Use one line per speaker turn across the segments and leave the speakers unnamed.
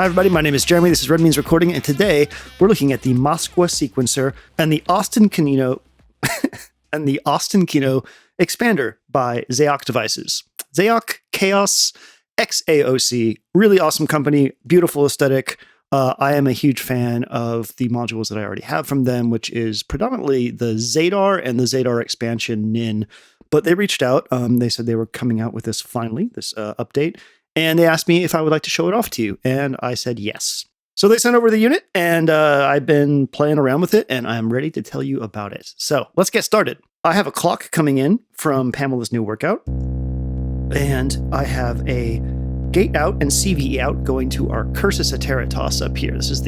Hi everybody, my name is Jeremy, this is Red Means Recording, and today we're looking at the Moskwa sequencer and the Ostankino and the Ostankino expander by XAOC Devices. XAOC, Chaos, XAOC, really awesome company, beautiful aesthetic. I am a huge fan of the modules that I already have from them, which is predominantly the Zadar and the Zadar expansion NIN. But they reached out, they said they were coming out with this finally, this update. And they asked me if I would like to show it off to you, and I said yes. So they sent over the unit, and I've been playing around with it, and I'm ready to tell you about it. So let's get started. I have a clock coming in from Pamela's new workout, and I have a gate out and CVE out going to our Cusus Iteritas up here. This is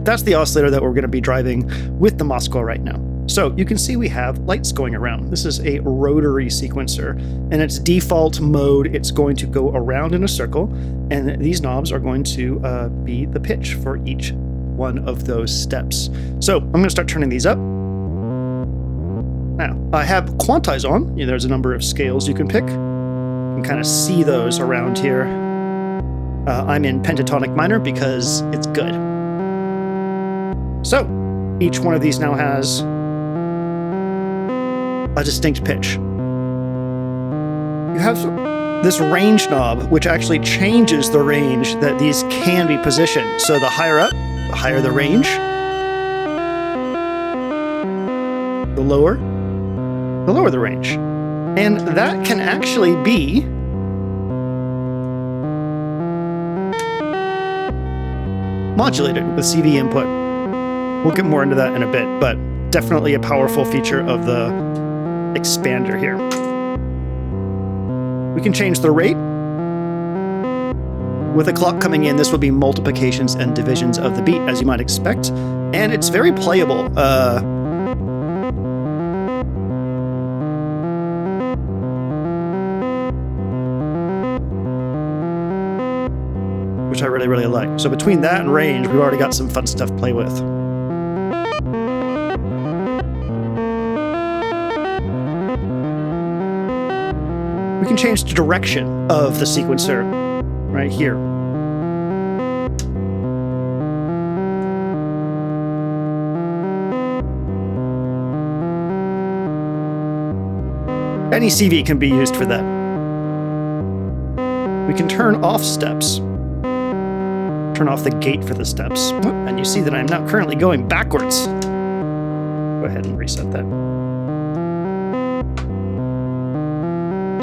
that's the oscillator that we're going to be driving with the Moskwa right now. So you can see we have lights going around. This is a rotary sequencer, and its default mode, it's going to go around in a circle, and these knobs are going to be the pitch for each one of those steps. So I'm going to start turning these up. Now, I have quantize on. There's a number of scales you can pick. You can kind of see those around here. I'm in pentatonic minor because it's good. So each one of these now has a distinct pitch. You have this range knob, which actually changes the range that these can be positioned. So the higher up, the higher the range. The lower the range. And that can actually be modulated with CV input. We'll get more into that in a bit, but definitely a powerful feature of the expander here. We can change the rate. With a clock coming in, this will be multiplications and divisions of the beat, as you might expect, and it's very playable. Which I really, really like. So between that and range, we've already got some fun stuff to play with. We can change the direction of the sequencer right here. Any CV can be used for that. We can turn off steps. Turn off the gate for the steps. And you see that I'm now currently going backwards. Go ahead and reset that.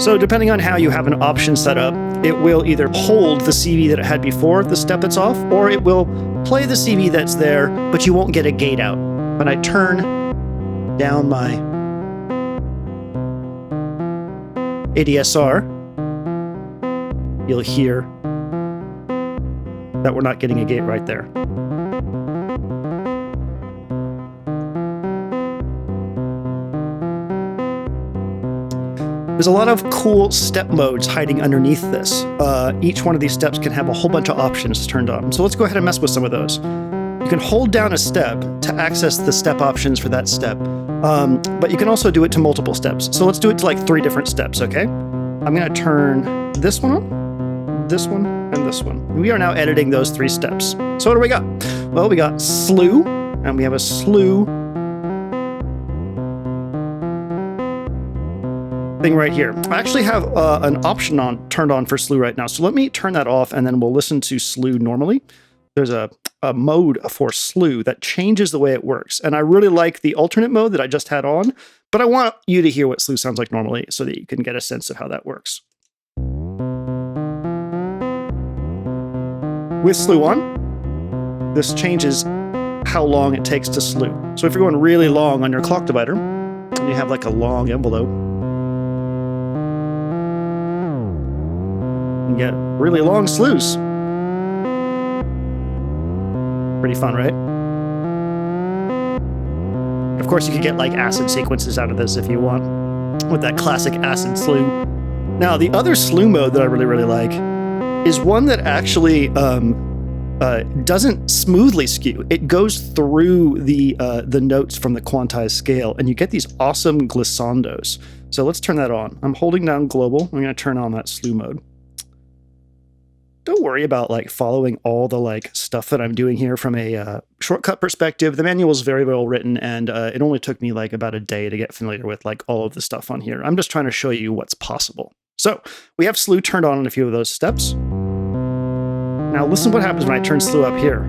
So depending on how you have an option set up, it will either hold the CV that it had before the step that's off, or it will play the CV that's there, but you won't get a gate out. When I turn down my ADSR, you'll hear that we're not getting a gate right there. There's a lot of cool step modes hiding underneath this. Each one of these steps can have a whole bunch of options turned on. So let's go ahead and mess with some of those. You can hold down a step to access the step options for that step, but you can also do it to multiple steps. So let's do it to like 3 different steps, okay? I'm gonna turn this one on, this one, and this one. We are now editing those 3 steps. So what do we got? Well, we got slew, and we have a slew thing right here. I actually have an option turned on for slew right now. So let me turn that off, and then we'll listen to slew normally. There's a mode for slew that changes the way it works. And I really like the alternate mode that I just had on, but I want you to hear what slew sounds like normally so that you can get a sense of how that works. With slew on, this changes how long it takes to slew. So if you're going really long on your clock divider, and you have like a long envelope, you get really long slews. Pretty fun, right? Of course, you can get like acid sequences out of this if you want, with that classic acid slew. Now, the other slew mode that I really, really like is one that actually doesn't smoothly skew. It goes through the notes from the quantized scale, and you get these awesome glissandos. So let's turn that on. I'm holding down global. I'm going to turn on that slew mode. don't worry about like following all the like stuff that I'm doing here from a shortcut perspective. The manual is very well written, and it only took me like about a day to get familiar with like all of the stuff on here. I'm just trying to show you what's possible. So we have slew turned on in a few of those steps. Now listen what happens when I turn slew up here.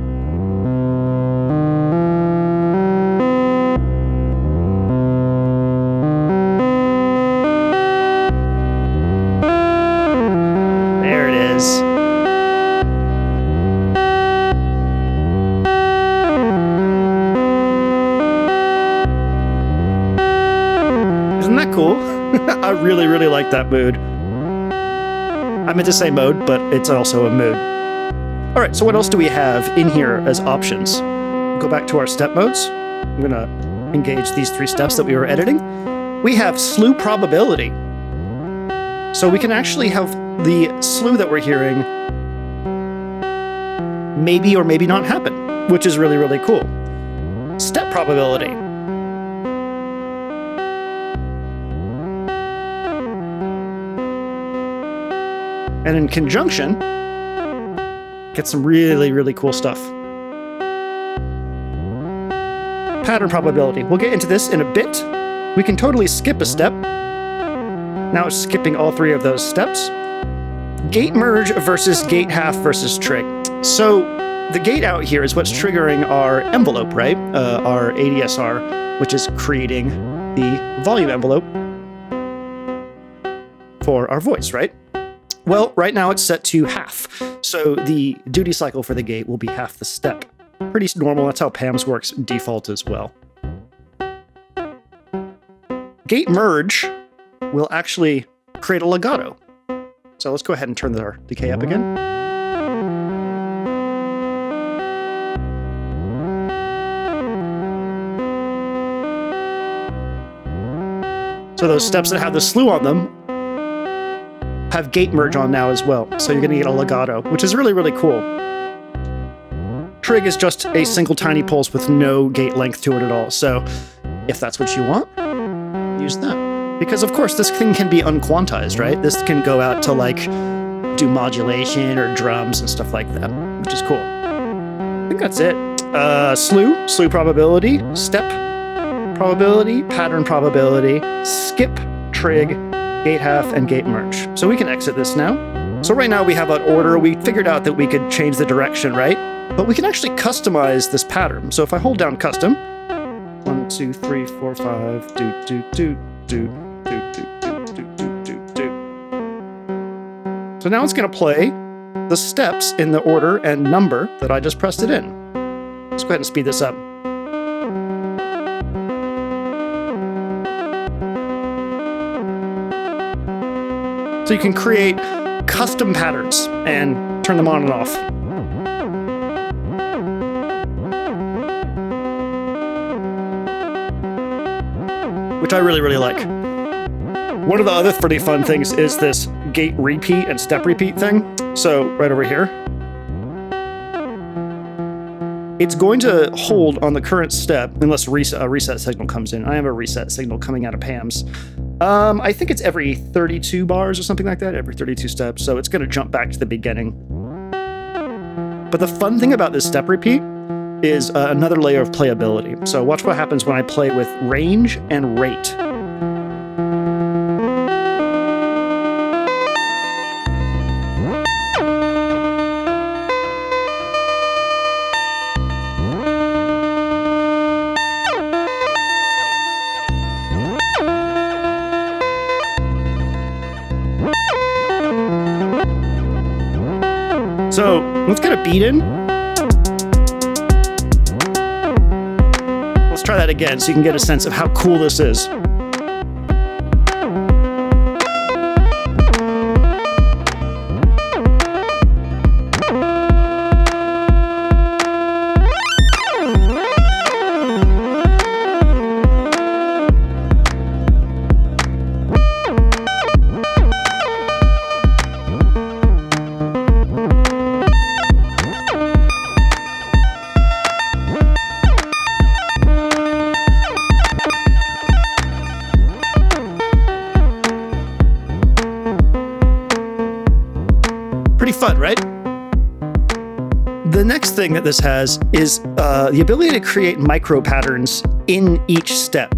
There it is. Isn't that cool? I really, really like that mood. I meant to say mode, but it's also a mood. All right, so what else do we have in here as options? Go back to our step modes. I'm gonna engage these 3 steps that we were editing. We have slew probability. So we can actually have the slew that we're hearing maybe or maybe not happen, which is really, really cool. Step probability. And in conjunction, get some really, really cool stuff. Pattern probability. We'll get into this in a bit. We can totally skip a step. Now it's skipping all 3 of those steps. Gate merge versus gate half versus trig. So the gate out here is what's triggering our envelope, right? Our ADSR, which is creating the volume envelope for our voice, right? Well, right now it's set to half. So the duty cycle for the gate will be half the step. Pretty normal, that's how PAMS works default as well. Gate merge will actually create a legato. So let's go ahead and turn our decay up again. So those steps that have the slew on them have gate merge on now as well. So you're going to get a legato, which is really, really cool. Trig is just a single tiny pulse with no gate length to it at all. So if that's what you want, use that. Because of course this thing can be unquantized, right? This can go out to like do modulation or drums and stuff like that, which is cool. I think that's it. Slew probability, step probability, pattern probability, skip, trig, gate half, and gate merge. So we can exit this now. So right now we have an order. We figured out that we could change the direction, right? But we can actually customize this pattern. So if I hold down custom, 1, 2, 3, 4, 5, do, do, do, do, do, do, do, do, do, do, do. So now it's going to play the steps in the order and number that I just pressed it in. Let's go ahead and speed this up. So you can create custom patterns and turn them on and off. Which I really, really like. One of the other pretty fun things is this gate repeat and step repeat thing. So right over here, it's going to hold on the current step unless a reset signal comes in. I have a reset signal coming out of PAMS. I think it's every 32 bars or something like that, every 32 steps, so it's going to jump back to the beginning. But the fun thing about this step repeat is another layer of playability. So watch what happens when I play with range and rate. So let's get a beat in. Let's try that again so you can get a sense of how cool this is. thing that this has is the ability to create micro patterns in each step.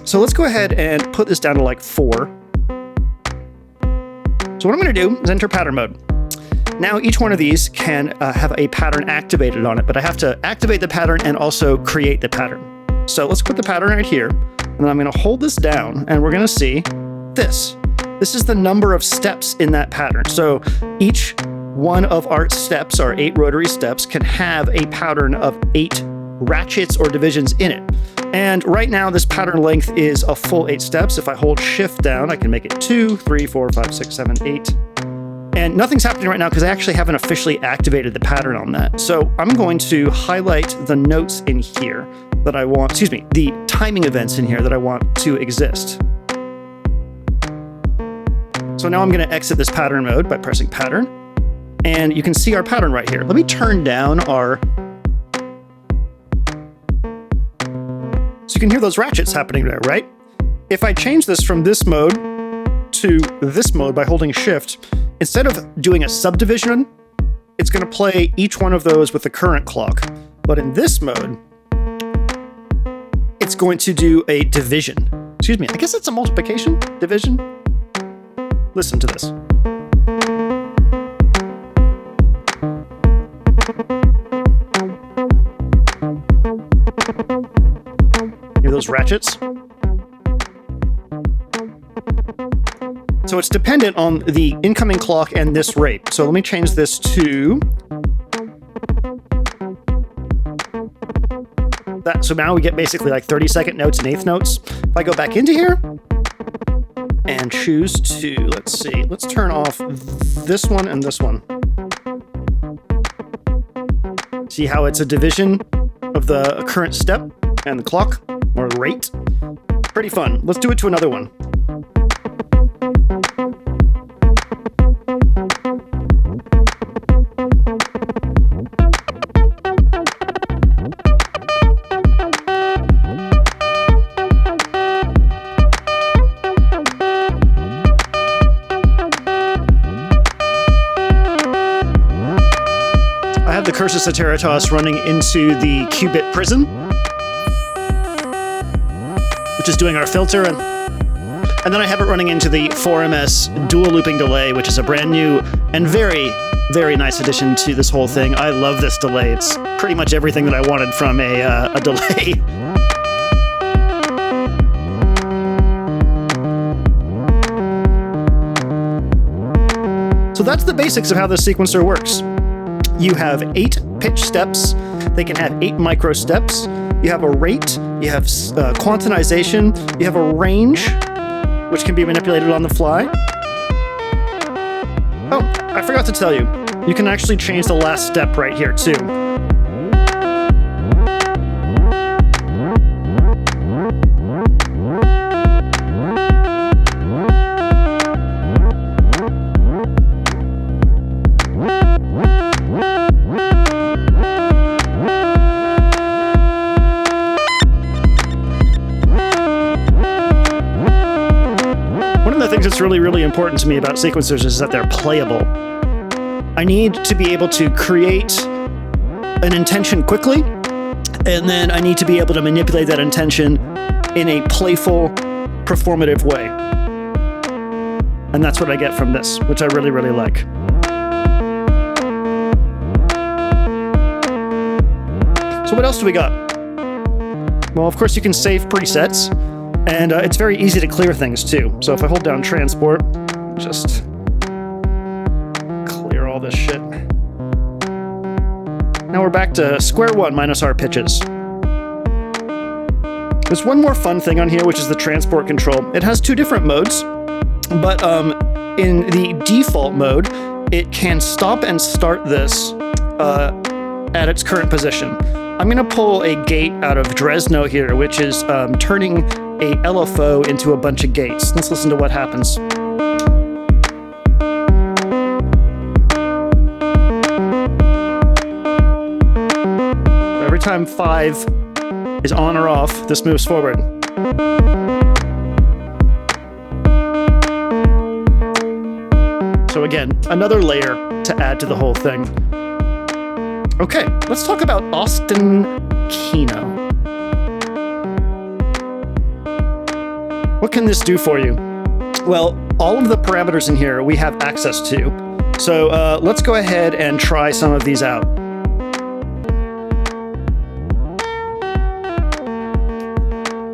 So let's go ahead and put this down to like 4. So what I'm going to do is enter pattern mode. Now each one of these can have a pattern activated on it, but I have to activate the pattern and also create the pattern. So let's put the pattern right here, and then I'm going to hold this down, and we're going to see this. This is the number of steps in that pattern. So each one of our steps, our 8 rotary steps, can have a pattern of 8 ratchets or divisions in it. And right now this pattern length is a full 8 steps. If I hold shift down, I can make it 2, 3, 4, 5, 6, 7, 8. And nothing's happening right now because I actually haven't officially activated the pattern on that. So I'm going to highlight the notes in here that I want, the timing events in here that I want to exist. So now I'm going to exit this pattern mode by pressing pattern. And you can see our pattern right here. Let me turn down our... So you can hear those ratchets happening there, right? If I change this from this mode to this mode by holding shift, instead of doing a subdivision, it's going to play each one of those with the current clock. But in this mode, it's going to do a division. Excuse me, I guess it's a multiplication? Division? Listen to this. Hear those ratchets? So it's dependent on the incoming clock and this rate. So let me change this to that. So now we get basically like 30-second notes and 1/8 notes. If I go back into here and choose to, let's turn off this one and this one. See how it's a division of the current step and the clock or rate? Pretty fun. Let's do it to another one. The Cusus Iteritas running into the qubit prism, which is doing our filter, and then I have it running into the 4MS dual looping delay, which is a brand new and very, very nice addition to this whole thing. I love this delay. It's pretty much everything that I wanted from a delay. So that's the basics of how this sequencer works. You have 8 pitch steps. They can have 8 micro steps. You have a rate. You have quantization. You have a range, which can be manipulated on the fly. Oh, I forgot to tell you. You can actually change the last step right here, too. It's really, really important to me about sequencers is that they're playable. I need to be able to create an intention quickly, and then I need to be able to manipulate that intention in a playful, performative way. And that's what I get from this, which I really, really like. So what else do we got? Well, of course, you can save presets. And it's very easy to clear things too. So if I hold down transport, just clear all this shit. Now we're back to square one minus our pitches. There's one more fun thing on here, which is the transport control. It has 2 different modes, but in the default mode, it can stop and start this at its current position. I'm going to pull a gate out of Dresno here, which is turning a LFO into a bunch of gates. Let's listen to what happens. Every time 5 is on or off, this moves forward. So again, another layer to add to the whole thing. Okay, let's talk about Ostankino. What can this do for you? Well, all of the parameters in here we have access to. So let's go ahead and try some of these out.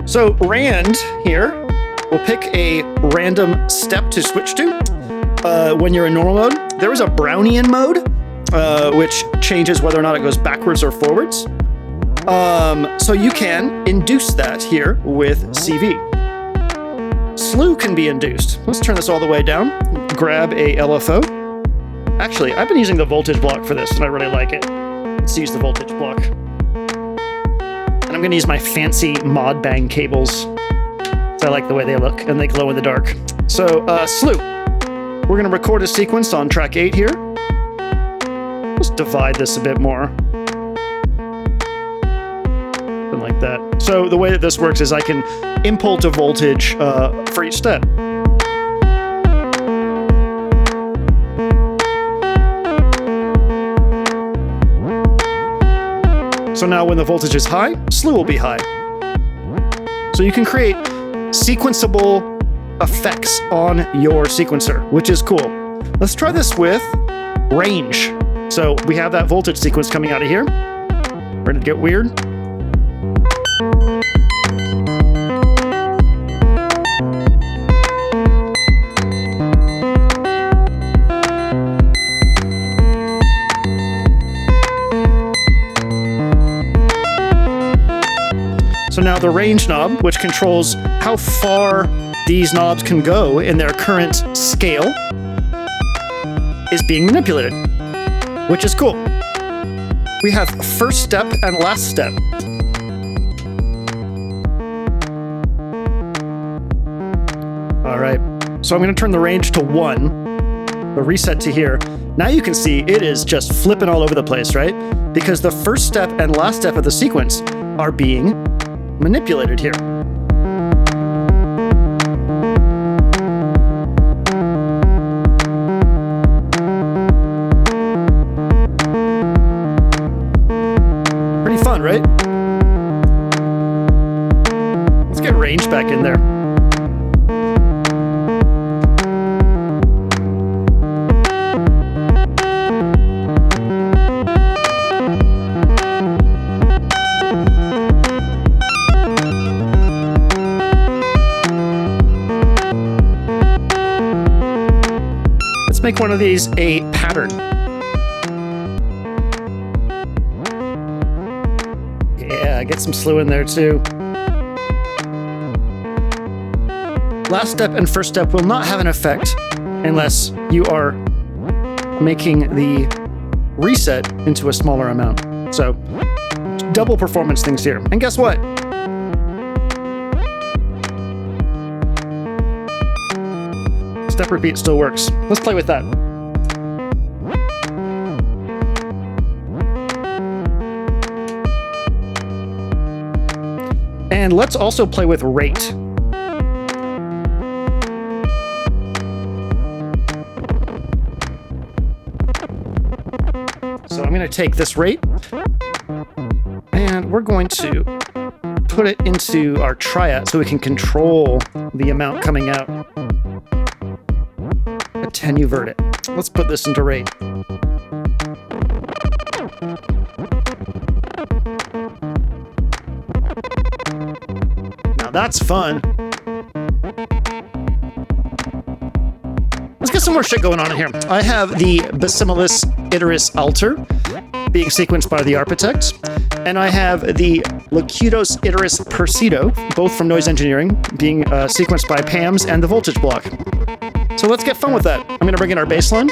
So rand here, we'll pick a random step to switch to. When you're in normal mode, there is a Brownian mode, which changes whether or not it goes backwards or forwards. So you can induce that here with CV. Slew can be induced. Let's turn this all the way down. Grab a LFO. Actually, I've been using the voltage block for this, and I really like it. Let's use the voltage block. And I'm going to use my fancy mod bang cables. So I like the way they look, and they glow in the dark. So, Slew. We're going to record a sequence on track 8 here. Let's divide this a bit more. Something like that. So the way that this works is I can impult a voltage for each step. So now when the voltage is high, slew will be high. So you can create sequenceable effects on your sequencer, which is cool. Let's try this with range. So we have that voltage sequence coming out of here. Ready to get weird? So now the range knob, which controls how far these knobs can go in their current scale, is being manipulated, which is cool. We have first step and last step. All right, so I'm going to turn the range to 1, the reset to here. Now you can see it is just flipping all over the place, right? Because the first step and last step of the sequence are being manipulated here. Pretty fun, right? Let's get range back in there. Make one of these a pattern. Yeah, get some slew in there too. Last step and first step will not have an effect unless you are making the reset into a smaller amount. So, double performance things here. And guess what? Step repeat still works. Let's play with that. And let's also play with rate. So I'm going to take this rate and we're going to put it into our triad so we can control the amount coming out. Attenuvert it. Let's put this into rate. Now that's fun. Let's get some more shit going on in here. I have the Basimilus Iteris alter being sequenced by the architect, and I have the Loquelic Iteritas Versio, both from Noise Engineering, being sequenced by PAMs and the voltage block. So let's get fun with that. I'm going to bring in our baseline.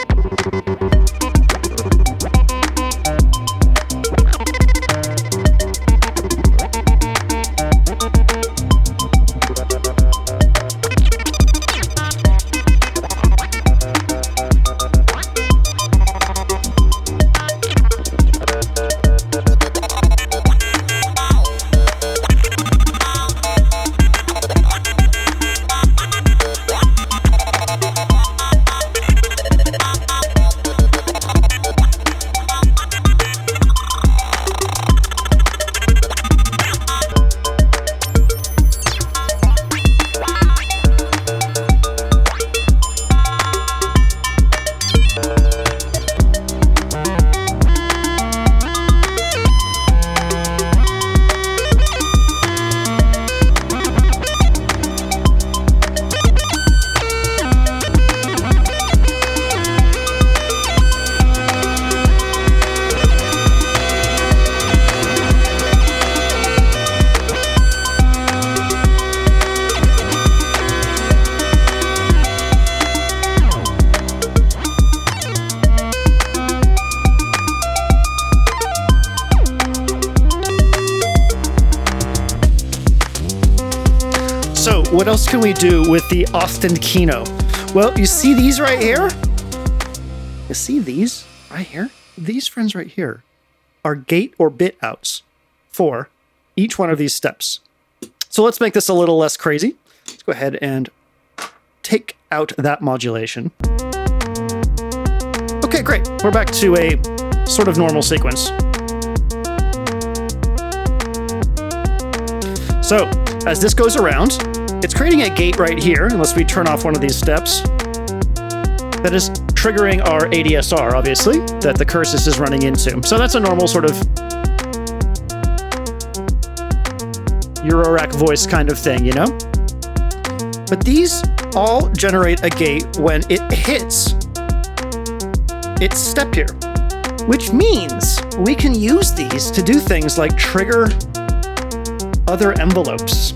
So what else can we do with the Ostankino? Well, you see these right here? You see these right here? These friends right here are gate or bit outs for each one of these steps. So let's make this a little less crazy. Let's go ahead and take out that modulation. Okay, great. We're back to a sort of normal sequence. So as this goes around, it's creating a gate right here, unless we turn off one of these steps. That is triggering our ADSR, obviously, that the Cusus is running into. So that's a normal sort of Eurorack voice kind of thing, you know? But these all generate a gate when it hits its step here, which means we can use these to do things like trigger other envelopes.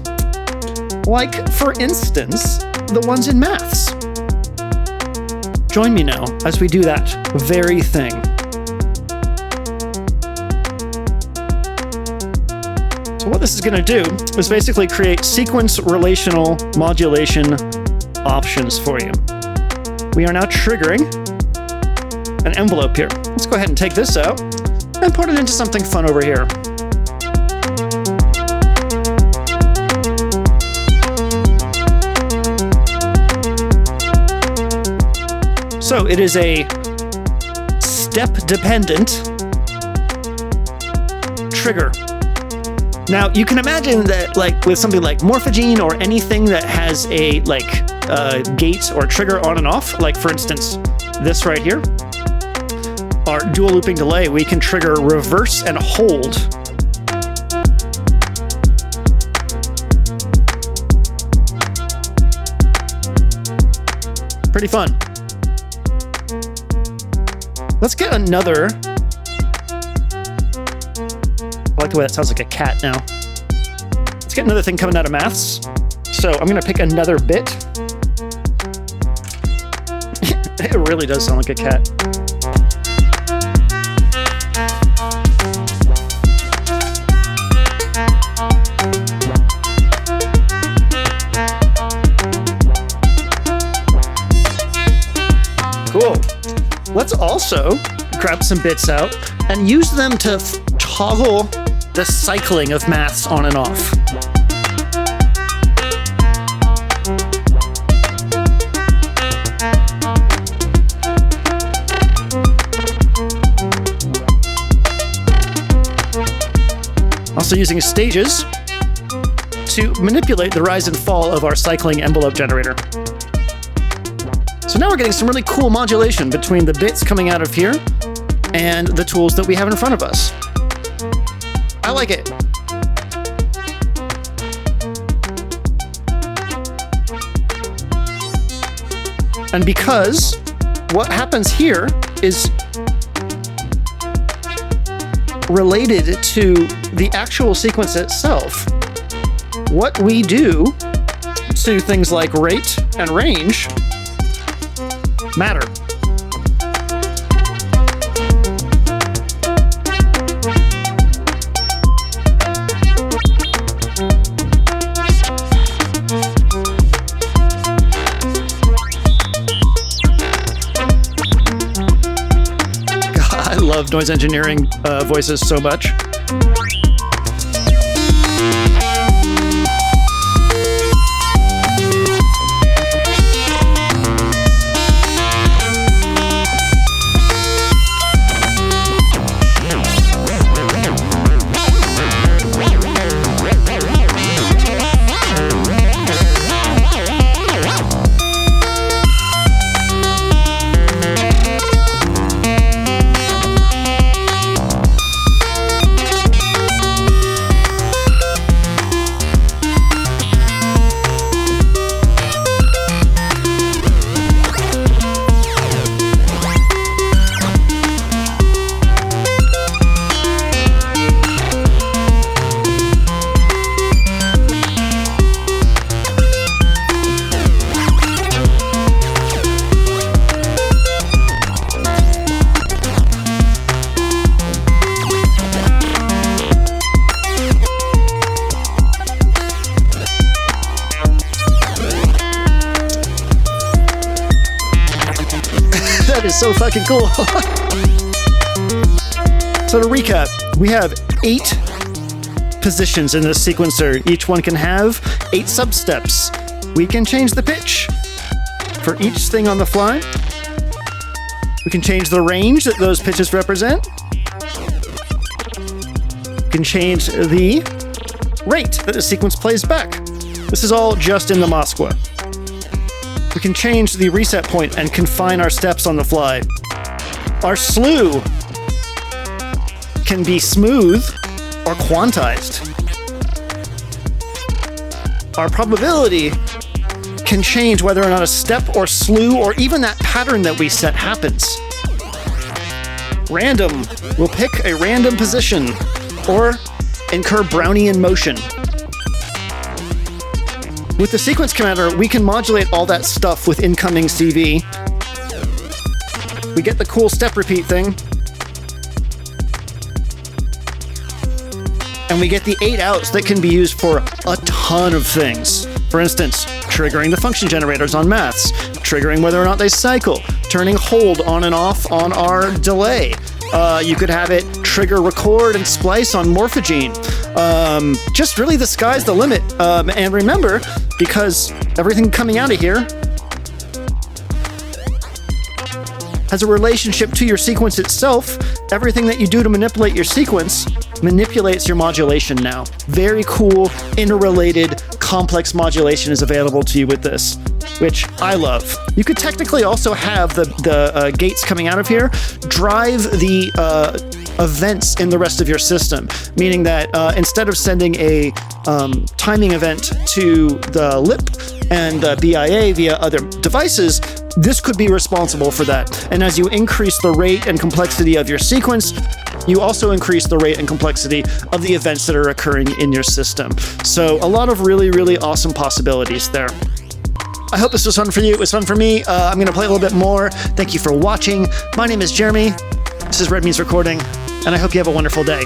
Like, for instance, the ones in maths. Join me now as we do that very thing. So what this is going to do is basically create sequence relational modulation options for you. We are now triggering an envelope here. Let's go ahead and take this out and put it into something fun over here. So it is a step-dependent trigger. Now, you can imagine that, like, with something like Morphogene or anything that has a, gate or trigger on and off, like, for instance, this right here, our dual looping delay, we can trigger reverse and hold. Pretty fun. Let's get another. I like the way that sounds like a cat now. Let's get another thing coming out of maths. So I'm going to pick another bit. It really does sound like a cat. Cool. Let's also grab some bits out and use them to toggle the cycling of maths on and off. Also using stages to manipulate the rise and fall of our cycling envelope generator. So now we're getting some really cool modulation between the bits coming out of here and the tools that we have in front of us. I like it. And because what happens here is related to the actual sequence itself, what we do to things like rate and range matter. God, I love noise engineering voices so much. so fucking cool. So to recap, we have 8 positions in this sequencer. Each one can have 8 substeps. We can change the pitch for each thing on the fly. We can change the range that those pitches represent. We can change the rate that the sequence plays back. This is all just in the Moskwa. We can change the reset point and confine our steps on the fly. Our slew can be smooth or quantized. Our probability can change whether or not a step or slew or even that pattern that we set happens. Random will pick a random position or incur Brownian motion. With the sequence commander, we can modulate all that stuff with incoming CV. We get the cool step repeat thing. And we get the 8 outs that can be used for a ton of things. For instance, triggering the function generators on maths, triggering whether or not they cycle, turning hold on and off on our delay. You could have it trigger record and splice on morphogene. Just really the sky's the limit. And remember, because everything coming out of here has a relationship to your sequence itself, everything that you do to manipulate your sequence manipulates your modulation now. Very cool, interrelated, complex modulation is available to you with this, which I love. You could technically also have the gates coming out of here drive the events in the rest of your system, meaning that instead of sending a timing event to the lip and the BIA via other devices, this could be responsible for that. And as you increase the rate and complexity of your sequence, you also increase the rate and complexity of the events that are occurring in your system. So a lot of really, really awesome possibilities there. I hope this was fun for you. It was fun for me. I'm going to play a little bit more. Thank you for watching. My name is Jeremy. This is Red Means Recording, and I hope you have a wonderful day.